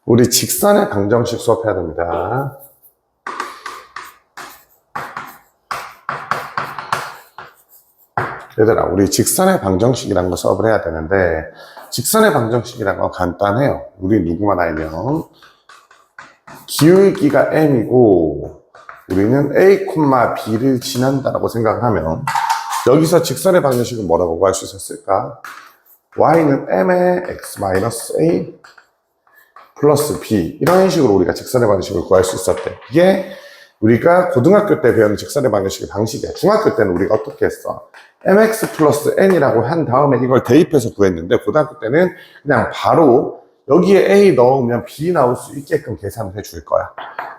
우리 직선의 방정식 수업해야 됩니다. 얘들아, 우리 직선의 방정식이라는 거 수업을 해야 되는데, 직선의 방정식이라는 건 간단해요. 우리 누구만 알면 기울기가 m이고 우리는 a, b를 지난다라고 생각하면, 여기서 직선의 방정식은 뭐라고 구할 수 있었을까? y는 m의 x-a 플러스 b, 이런 식으로 우리가 직선의 방정식을 구할 수 있었대. 이게 우리가 고등학교 때 배우는 직선의 방정식의 방식이야. 중학교 때는 우리가 어떻게 했어? mx 플러스 n이라고 한 다음에 이걸 대입해서 구했는데, 고등학교 때는 그냥 바로 여기에 a 넣으면 b 나올 수 있게끔 계산을 해줄 거야.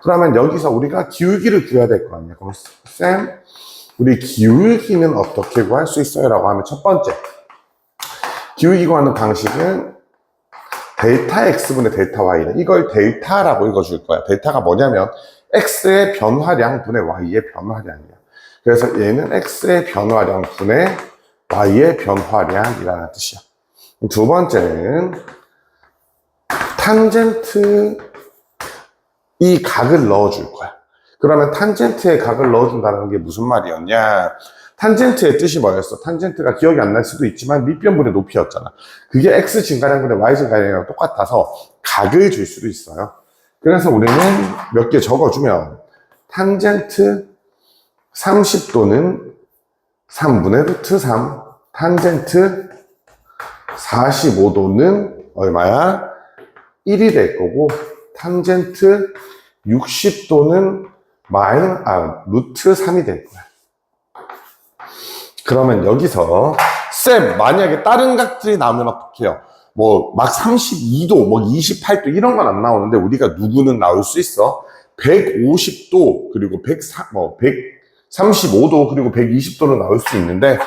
그러면 여기서 우리가 기울기를 구해야 될 거 아니야. 그럼 쌤, 우리 기울기는 어떻게 구할 수 있어요? 라고 하면, 첫 번째 기울기 구하는 방식은 델타 x분의 델타 y는, 이걸 델타라고 읽어줄 거야. 델타가 뭐냐면 x의 변화량 분의 y의 변화량이야. 그래서 얘는 x의 변화량 분의 y의 변화량이라는 뜻이야. 두 번째는 탄젠트 이 각을 넣어줄 거야. 그러면 탄젠트의 각을 넣어준다는 게 무슨 말이었냐? 탄젠트의 뜻이 뭐였어? 탄젠트가 기억이 안 날 수도 있지만 밑변분의 높이였잖아. 그게 x 증가량분의 y 증가량이랑 똑같아서 각을 줄 수도 있어요. 그래서 우리는 몇 개 적어주면, 탄젠트 30도는 3분의 루트 3, 탄젠트 45도는 얼마야? 1이 될 거고, 탄젠트 60도는 루트 3이 될 거야. 그러면 여기서 쌤, 만약에 다른 각들이 나오면 어떡해요? 뭐 막 32도, 뭐 28도 이런 건 안 나오는데, 우리가 누구는 나올 수 있어? 150도, 그리고 135도, 그리고 120도로 나올 수 있는데,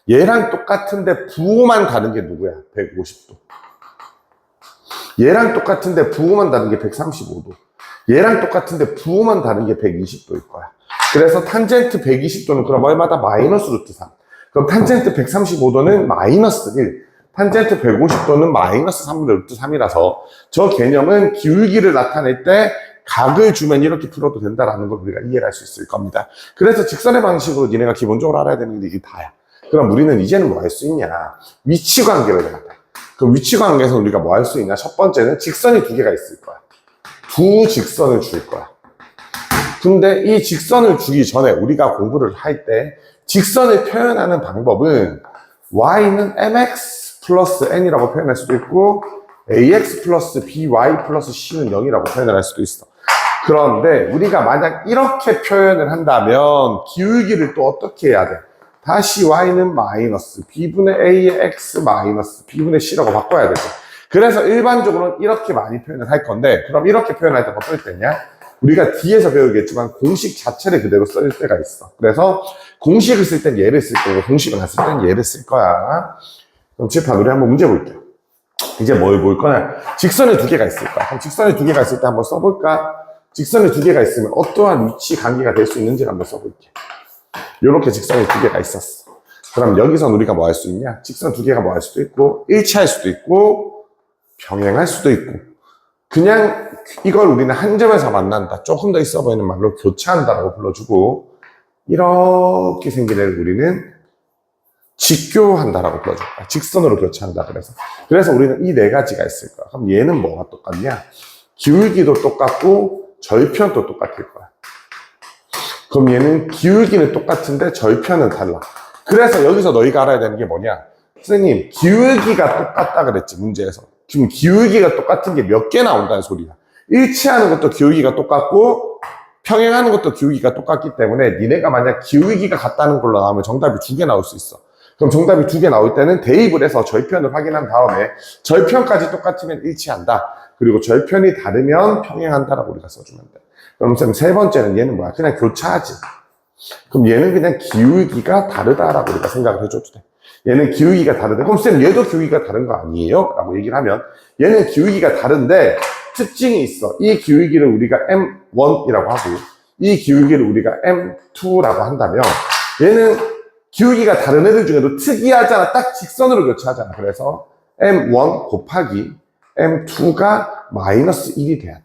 얘랑 똑같은데 부호만 다른 게 누구야? 150도. 얘랑 똑같은데 부호만 다른 게 135도. 얘랑 똑같은데 부호만 다른 게 120도일 거야. 그래서 탄젠트 120도는 그럼 얼마다? 마이너스 루트 3. 그럼 탄젠트 135도는 마이너스 1. 탄젠트 150도는 마이너스 3분의 루트 3이라서 저 개념은 기울기를 나타낼 때 각을 주면 이렇게 풀어도 된다라는 걸 우리가 이해를 할 수 있을 겁니다. 그래서 직선의 방식으로 니네가 기본적으로 알아야 되는 게 이게 다야. 그럼 우리는 이제는 뭐 할 수 있냐? 위치 관계를 해야 돼. 그럼 위치 관계에서 우리가 뭐 할 수 있냐? 첫 번째는 직선이 두 개가 있을 거야. 두 직선을 줄 거야. 근데 이 직선을 주기 전에 우리가 공부를 할 때 직선을 표현하는 방법은 y는 mx 플러스 n이라고 표현할 수도 있고, ax 플러스 by 플러스 c는 0이라고 표현을 할 수도 있어. 그런데 우리가 만약 이렇게 표현을 한다면 기울기를 또 어떻게 해야 돼? 다시 y는 마이너스 b분의 a의 x 마이너스 b분의 c라고 바꿔야 되죠. 그래서 일반적으로는 이렇게 많이 표현을 할 건데, 그럼 이렇게 표현할 때 어떨 때냐? 우리가 뒤에서 배우겠지만 공식 자체를 그대로 쓸 때가 있어. 그래서 공식을 쓸 땐 얘를 쓸 거고, 공식을 안 쓸 땐 얘를 쓸 거야. 그럼 칠판 우리 한번 문제 볼게요. 이제 뭘 볼 거냐? 직선이 두 개가 있을 거야. 그럼 직선이 두 개가 있을 때 한번 써볼까? 직선이 두 개가 있으면 어떠한 위치 관계가 될 수 있는지 한번 써볼게. 이렇게 직선이 두 개가 있었어. 그럼 여기서 우리가 뭐 할 수 있냐? 직선 두 개가 뭐 할 수도 있고, 일치할 수도 있고, 병행할 수도 있고, 그냥 이걸 우리는 한 점에서 만난다, 조금 더 있어 보이는 말로 교차한다라고 불러주고, 이렇게 생긴 애를 우리는 직교한다라고 불러줘. 직선으로 교차한다. 그래서 우리는 이 네 가지가 있을 거야. 그럼 얘는 뭐가 똑같냐? 기울기도 똑같고 절편도 똑같을 거야. 그럼 얘는 기울기는 똑같은데 절편은 달라. 그래서 여기서 너희가 알아야 되는 게 뭐냐? 선생님, 기울기가 똑같다 그랬지, 문제에서. 지금 기울기가 똑같은 게 몇 개 나온다는 소리야. 일치하는 것도 기울기가 똑같고 평행하는 것도 기울기가 똑같기 때문에, 니네가 만약 기울기가 같다는 걸로 나오면 정답이 두 개 나올 수 있어. 그럼 정답이 두 개 나올 때는 대입을 해서 절편을 확인한 다음에, 절편까지 똑같으면 일치한다, 그리고 절편이 다르면 평행한다라고 우리가 써주면 돼. 그럼 쌤, 세 번째는 얘는 뭐야? 그냥 교차하지. 그럼 얘는 그냥 기울기가 다르다라고 우리가 생각을 해줘도 돼. 얘는 기울기가 다르대. 그럼 쌤, 얘도 기울기가 다른 거 아니에요? 라고 얘기를 하면, 얘는 기울기가 다른데 특징이 있어. 이 기울기를 우리가 M1이라고 하고, 이 기울기를 우리가 M2라고 한다면, 얘는 기울기가 다른 애들 중에도 특이하잖아. 딱 직선으로 교차하잖아. 그래서 M1 곱하기 M2가 마이너스 1이 돼야 돼.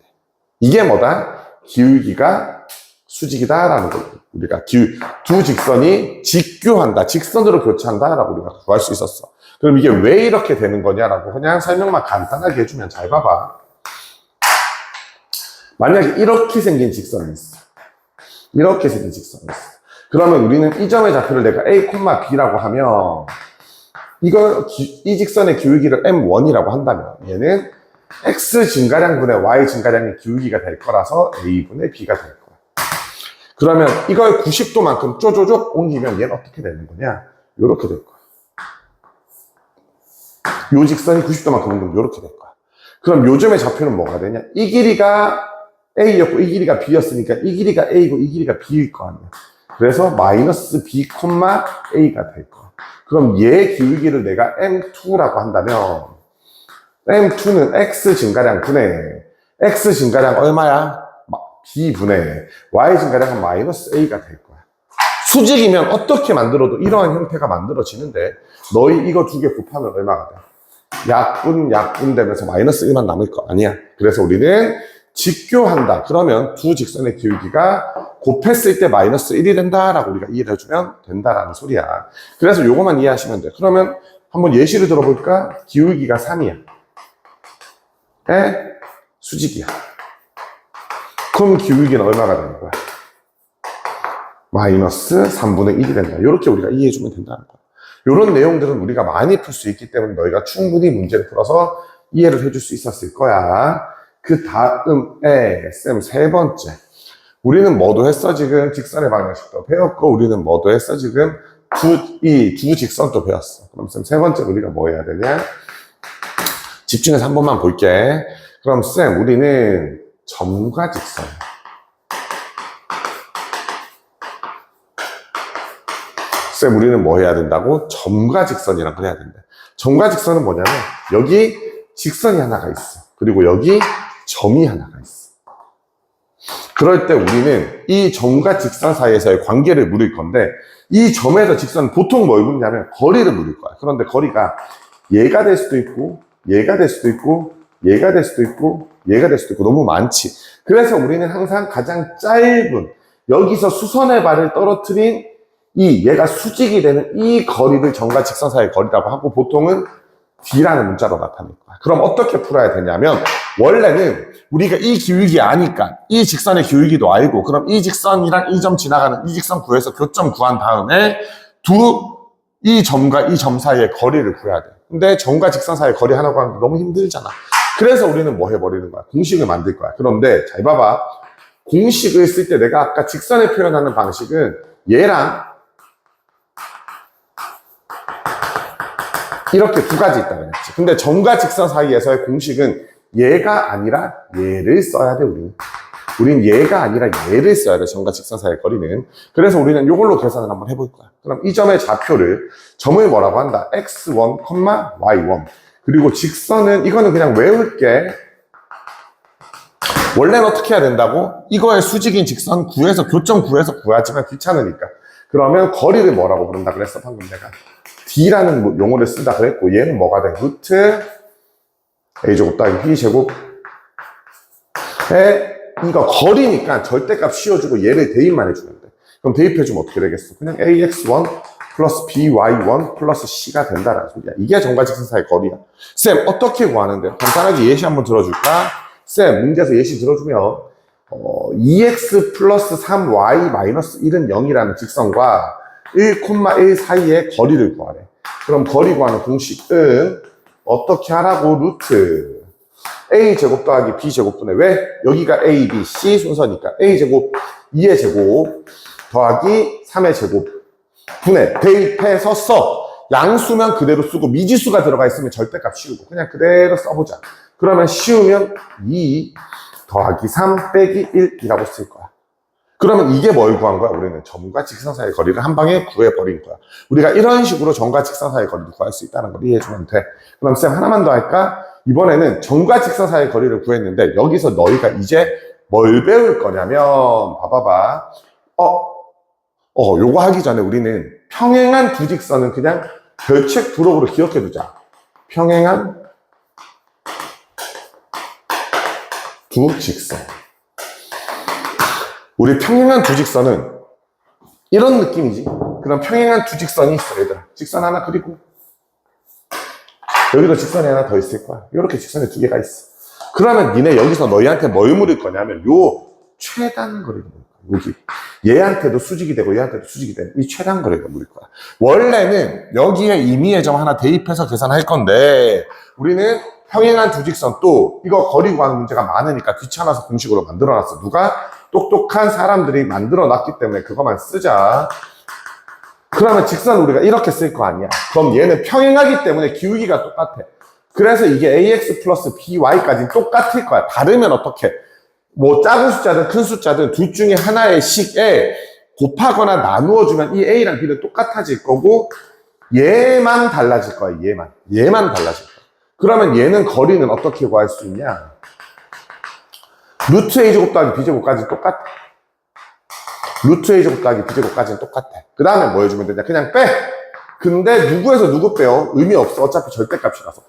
이게 뭐다? 기울기가 수직이다라는 거. 우리가 두 직선이 직교한다, 직선으로 교차한다라고 우리가 구할 수 있었어. 그럼 이게 왜 이렇게 되는 거냐라고 그냥 설명만 간단하게 해주면 잘 봐봐. 만약에 이렇게 생긴 직선이 있어. 이렇게 생긴 직선이 있어. 그러면 우리는 이 점의 좌표를 내가 A, B라고 하면 이 직선의 기울기를 M1이라고 한다면 얘는 X 증가량분의 Y 증가량의 기울기가 될 거라서 A분의 B가 될 거야. 그러면 이걸 90도만큼 쪼쪼쪼 옮기면 얘는 어떻게 되는 거냐? 요렇게 될 거야. 요 직선이 90도만큼 옮기면 요렇게 될 거야. 그럼 요점의 좌표는 뭐가 되냐? 이 길이가 A였고 이 길이가 B였으니까 이 길이가 A고 이 길이가 B일 거 아니야. 그래서 마이너스 B, A가 될 거야. 그럼 얘 기울기를 내가 M2라고 한다면 M2는 X 증가량 분의 X 증가량 얼마야? B분의 Y 증가량은 마이너스 A가 될 거야. 수직이면 어떻게 만들어도 이러한 형태가 만들어지는데 너희 이거 두 개 곱하면 얼마가 돼? 약분 되면서 마이너스 1만 남을 거 아니야. 그래서 우리는 직교한다. 그러면 두 직선의 기울기가 곱했을 때 마이너스 1이 된다라고 우리가 이해를 해주면 된다라는 소리야. 그래서 요거만 이해하시면 돼. 그러면 한번 예시를 들어볼까? 기울기가 3이야. 수직이야. 그럼 기울기는 얼마가 되는 거야? 마이너스 3분의 1이 된다. 이렇게 우리가 이해해주면 된다는 거야. 이런 내용들은 우리가 많이 풀 수 있기 때문에 너희가 충분히 문제를 풀어서 이해를 해줄 수 있었을 거야. 그 다음에 쌤 세 번째. 우리는 뭐도 했어 지금? 직선의 방정식도 배웠고 우리는 뭐도 했어 지금? 이 두 직선도 배웠어. 그럼 쌤 세 번째 우리가 뭐 해야 되냐? 집중해서 한 번만 볼게. 그럼 쌤 우리는 점과 직선. 쌤 우리는 뭐 해야 된다고? 점과 직선이라고 해야 된다. 점과 직선은 뭐냐면 여기 직선이 하나가 있어. 그리고 여기 점이 하나가 있어. 그럴 때 우리는 이 점과 직선 사이에서의 관계를 물을 건데 이 점에서 직선은 보통 뭘 묻냐면 거리를 물을 거야. 그런데 거리가 얘가 될 수도 있고 얘가 될 수도 있고 얘가 될 수도 있고 얘가 될 수도 있고 너무 많지. 그래서 우리는 항상 가장 짧은 여기서 수선의 발을 떨어뜨린 얘가 수직이 되는 이 거리를 점과 직선 사이의 거리라고 하고 보통은 D라는 문자로 나타낼 거야. 그럼 어떻게 풀어야 되냐면 원래는 우리가 이 기울기 아니까 이 직선의 기울기도 알고 그럼 이 직선이랑 이 점 지나가는 이 직선 구해서 교점 구한 다음에 이 점과 이 점 사이의 거리를 구해야 돼. 근데 점과 직선 사이의 거리 하나 구하는 게 너무 힘들잖아. 그래서 우리는 뭐 해버리는 거야? 공식을 만들 거야. 그런데 잘 봐봐. 공식을 쓸 때 내가 아까 직선을 표현하는 방식은 얘랑 이렇게 두 가지 있다고 했지. 근데 점과 직선 사이에서의 공식은 얘가 아니라 얘를 써야 돼, 우리는. 우린 얘가 아니라 얘를 써야 돼, 점과 직선 사이의 거리는. 그래서 우리는 이걸로 계산을 한번 해볼 거야. 그럼 이 점의 좌표를, 점을 뭐라고 한다? x1, y1. 그리고 직선은, 이거는 그냥 외울게. 원래는 어떻게 해야 된다고? 이거의 수직인 직선 구해서, 교점 구해서 구하지만 귀찮으니까. 그러면 거리를 뭐라고 부른다 그랬어, 방금 내가. D라는 용어를 쓴다 그랬고, 얘는 뭐가 돼? 루트 A제곱 더하기 B제곱. 이거 거리니까 절대값 씌워주고 얘를 대입만 해주면 돼. 그럼 대입해주면 어떻게 되겠어? 그냥 AX1 플러스 BY1 플러스 C가 된다라는 소리야. 이게 점과 직선 사이의 거리야. 쌤, 어떻게 구하는데? 간단하게 예시 한번 들어줄까? 쌤, 문제에서 예시 들어주면 2x 플러스 3y 마이너스 1은 0이라는 직선과 1,1 사이의 거리를 구하래. 그럼 거리 구하는 공식은 어떻게 하라고? 루트 a제곱 더하기 b제곱분의 왜? 여기가 a, b, c 순서니까 a제곱 2의 제곱 더하기 3의 제곱 분의 대입해서 써. 양수면 그대로 쓰고 미지수가 들어가 있으면 절대값 씌우고 그냥 그대로 써보자. 그러면 씌우면 2 더하기 3 빼기 1이라고 쓸 거야. 그러면 이게 뭘 구한 거야? 우리는 점과 직선 사이의 거리를 한 방에 구해버린 거야. 우리가 이런 식으로 점과 직선 사이의 거리를 구할 수 있다는 걸 이해해주면 돼. 그럼 쌤 하나만 더 할까? 이번에는 점과 직선 사이의 거리를 구했는데 여기서 너희가 이제 뭘 배울 거냐면 봐봐봐. 요거 하기 전에 우리는 평행한 두 직선은 그냥 별책 부록으로 기억해두자. 평행한 두 직선. 우리 평행한 두 직선은 이런 느낌이지. 그럼 평행한 두 직선이 있어, 얘들아. 직선 하나 그리고 여기도 직선이 하나 더 있을 거야. 이렇게 직선이 두 개가 있어. 그러면 니네 여기서 너희한테 뭘 물을 거냐면 요 최단거리를 물을 거야. 여기 얘한테도 수직이 되고 얘한테도 수직이 되는 이 최단거리를 물을 거야. 원래는 여기에 임의의 점 하나 대입해서 계산할 건데 우리는 평행한 두 직선 또 이거 거리 구하는 문제가 많으니까 귀찮아서 공식으로 만들어놨어. 누가? 똑똑한 사람들이 만들어놨기 때문에 그것만 쓰자. 그러면 직선 우리가 이렇게 쓸 거 아니야. 그럼 얘는 평행하기 때문에 기울기가 똑같아. 그래서 이게 ax 플러스 by까지는 똑같을 거야. 다르면 어떻게? 뭐 작은 숫자든 큰 숫자든 둘 중에 하나의 식에 곱하거나 나누어주면 이 a랑 b는 똑같아질 거고 얘만 달라질 거야. 얘만 달라질 거야. 그러면 얘는 거리는 어떻게 구할 수 있냐? 루트 a제곱 더하기 b제곱까지 똑같아. 루트 a제곱 더하기 b제곱까지는 똑같아. 그 다음에 뭐 해주면 되냐? 그냥 빼! 근데 누구에서 누구 빼요? 의미 없어. 어차피 절대값이라서.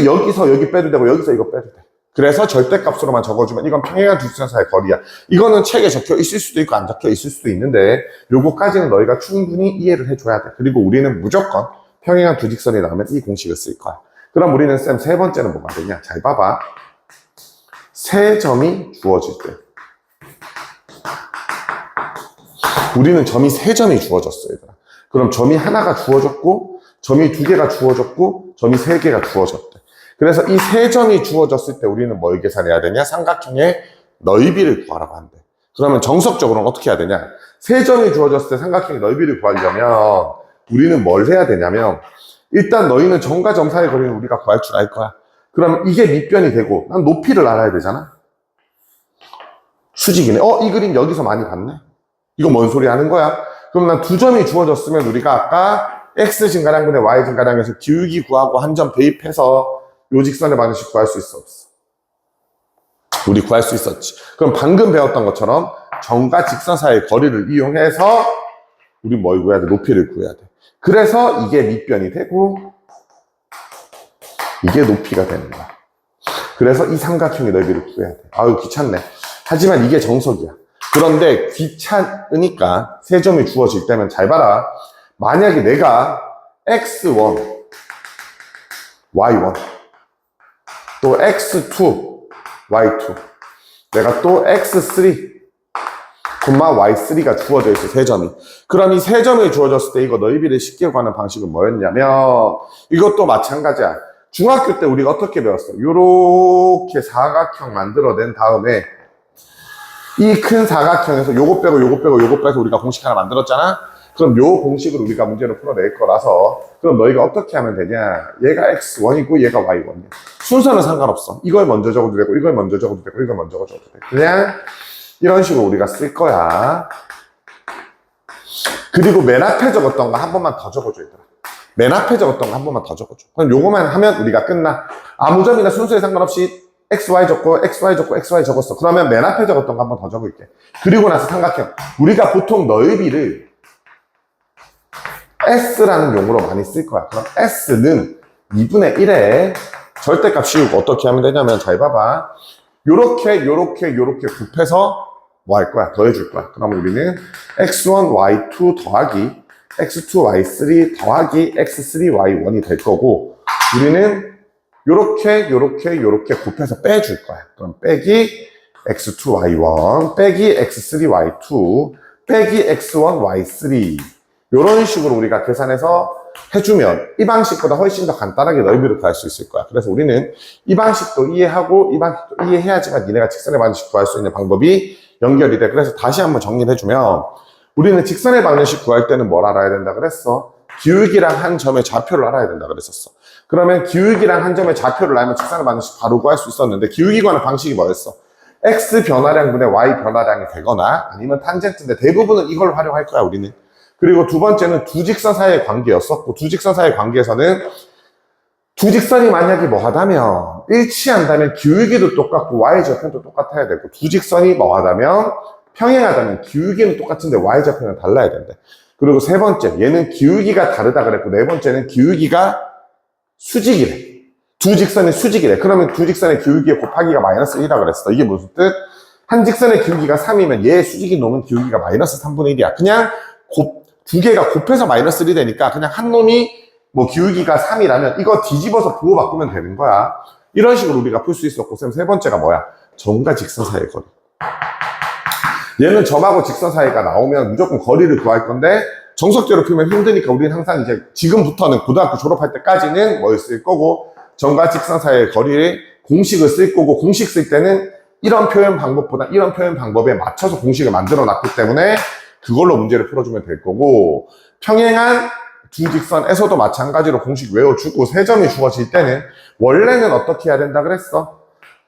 여기서 여기 빼도 되고 여기서 이거 빼도 돼. 그래서 절대값으로만 적어주면 이건 평행한 두 직선 사이의 거리야. 이거는 책에 적혀 있을 수도 있고 안 적혀 있을 수도 있는데 요거까지는 너희가 충분히 이해를 해줘야 돼. 그리고 우리는 무조건 평행한 두 직선이 나오면 이 공식을 쓸 거야. 그럼 우리는 쌤 세 번째는 뭐가 되냐? 잘 봐봐. 세 점이 주어질 때 우리는 점이 세 점이 주어졌어, 얘들아. 그럼 점이 하나가 주어졌고 점이 두 개가 주어졌고 점이 세 개가 주어졌대. 그래서 이 세 점이 주어졌을 때 우리는 뭘 계산해야 되냐? 삼각형의 넓이를 구하라고 한대. 그러면 정석적으로는 어떻게 해야 되냐? 세 점이 주어졌을 때 삼각형의 넓이를 구하려면 우리는 뭘 해야 되냐면 일단 너희는 점과 점 사이의 거리는 우리가 구할 줄 알 거야. 그럼 이게 밑변이 되고 난 높이를 알아야 되잖아. 수직이네. 이 그림 여기서 많이 봤네. 이거 뭔 소리 하는 거야? 그럼 난 두 점이 주어졌으면 우리가 아까 x 증가량분의 y 증가량에서 기울기 구하고 한 점 대입해서 요 직선의 방정식 구할 수 있어, 없어? 우리 구할 수 있었지. 그럼 방금 배웠던 것처럼 점과 직선 사이의 거리를 이용해서 우리 뭘 구해야 돼? 높이를 구해야 돼. 그래서 이게 밑변이 되고 이게 높이가 되는 거야. 그래서 이 삼각형의 넓이를 구해야 돼. 아유 귀찮네. 하지만 이게 정석이야. 그런데 귀찮으니까 세 점이 주어질 때면 잘 봐라. 만약에 내가 x1, y1 또 x2, y2 내가 또 x3, y3가 주어져 있어, 세 점이. 그럼 이 세 점이 주어졌을 때 이거 넓이를 쉽게 구하는 방식은 뭐였냐면 이것도 마찬가지야. 중학교 때 우리가 어떻게 배웠어? 요렇게 사각형 만들어낸 다음에 이 큰 사각형에서 요거 빼고 요거 빼고 요거 빼서 우리가 공식 하나 만들었잖아? 그럼 요 공식을 우리가 문제를 풀어낼 거라서 그럼 너희가 어떻게 하면 되냐? 얘가 x1이고 얘가 y1이야. 순서는 상관없어. 이걸 먼저 적어도 되고 이걸 먼저 적어도 되고 이걸 먼저 적어도 돼. 그냥 이런 식으로 우리가 쓸 거야. 그리고 맨 앞에 적었던 거 한 번만 더 적어줘, 얘들아. 맨 앞에 적었던 거 한 번만 더 적어줘. 그럼 요거만 하면 우리가 끝나. 아무 점이나 순서에 상관없이 XY 적고 XY 적고 XY 적었어. 그러면 맨 앞에 적었던 거 한 번 더 적을게. 그리고 나서 삼각형. 우리가 보통 넓이를 S라는 용어로 많이 쓸 거야. 그럼 S는 2분의 1에 절대값 씌우고 어떻게 하면 되냐면 잘 봐봐. 요렇게 곱해서 뭐 할 거야? 더해줄 거야. 그러면 우리는 x1, y2 더하기 x2, y3 더하기 x3, y1이 될 거고 우리는 요렇게 곱해서 빼줄 거야. 그럼 빼기 x2, y1 빼기 x3, y2 빼기 x1, y3 요런 식으로 우리가 계산해서 해주면 이 방식보다 훨씬 더 간단하게 넓이를 구할 수 있을 거야. 그래서 우리는 이 방식도 이해하고 이 방식도 이해해야지만 니네가 직선의 방정식 구할 수 있는 방법이 연결이 돼. 그래서 다시 한번 정리를 해주면 우리는 직선의 방정식 구할 때는 뭘 알아야 된다 그랬어? 기울기랑 한 점의 좌표를 알아야 된다 그랬었어. 그러면 기울기랑 한 점의 좌표를 알면 직선의 방정식 바로 구할 수 있었는데 기울기 구하는 방식이 뭐였어? x 변화량분의 y 변화량이 되거나 아니면 탄젠트인데 대부분은 이걸 활용할 거야 우리는. 그리고 두 번째는 두 직선 사이의 관계였었고 두 직선 사이의 관계에서는 두 직선이 만약에 뭐하다면 일치한다면 기울기도 똑같고 y좌표도 똑같아야 되고 두 직선이 뭐하다면 평행하다면 기울기는 똑같은데 y좌표는 달라야 된대. 그리고 세 번째 얘는 기울기가 다르다 그랬고 네 번째는 기울기가 수직이래. 두 직선의 수직이래. 그러면 두 직선의 기울기의 곱하기가 마이너스 1이라 그랬어. 이게 무슨 뜻? 한 직선의 기울기가 3이면 얘 수직이 놓은 기울기가 마이너스 3분의 1이야. 그냥 두 개가 곱해서 마이너스 1이 되니까 그냥 한 놈이 뭐 기울기가 3이라면 이거 뒤집어서 부호 바꾸면 되는 거야. 이런 식으로 우리가 풀 수 있었고, 쌤 세 번째가 뭐야? 점과 직선 사이의 거리. 얘는 점하고 직선 사이가 나오면 무조건 거리를 구할 건데, 정석대로 풀면 힘드니까 우리는 항상 이제 지금부터는 고등학교 졸업할 때까지는 뭘 쓸 거고, 점과 직선 사이의 거리를 공식을 쓸 거고, 공식 쓸 때는 이런 표현 방법보다 이런 표현 방법에 맞춰서 공식을 만들어 놨기 때문에 그걸로 문제를 풀어주면 될 거고, 평행한 두 직선에서도 마찬가지로 공식 외워주고 세 점이 주어질 때는 원래는 어떻게 해야 된다 그랬어?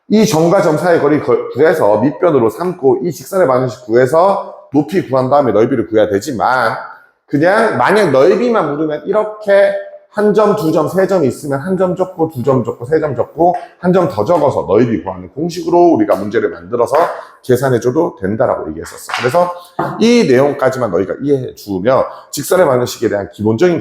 이 점과 점 사이의 거리 구해서 밑변으로 삼고 이 직선의 방정식 구해서 높이 구한 다음에 넓이를 구해야 되지만, 그냥 만약 넓이만 물으면 이렇게 한 점, 두 점, 세 점이 있으면 한 점 적고 두 점 적고 세 점 적고 한 점 더 적어서 넓이 구하는 공식으로 우리가 문제를 만들어서 계산해줘도 된다라고 얘기했었어. 그래서 이 내용까지만 너희가 이해해 주면 직선의 방정식에 대한 기본적인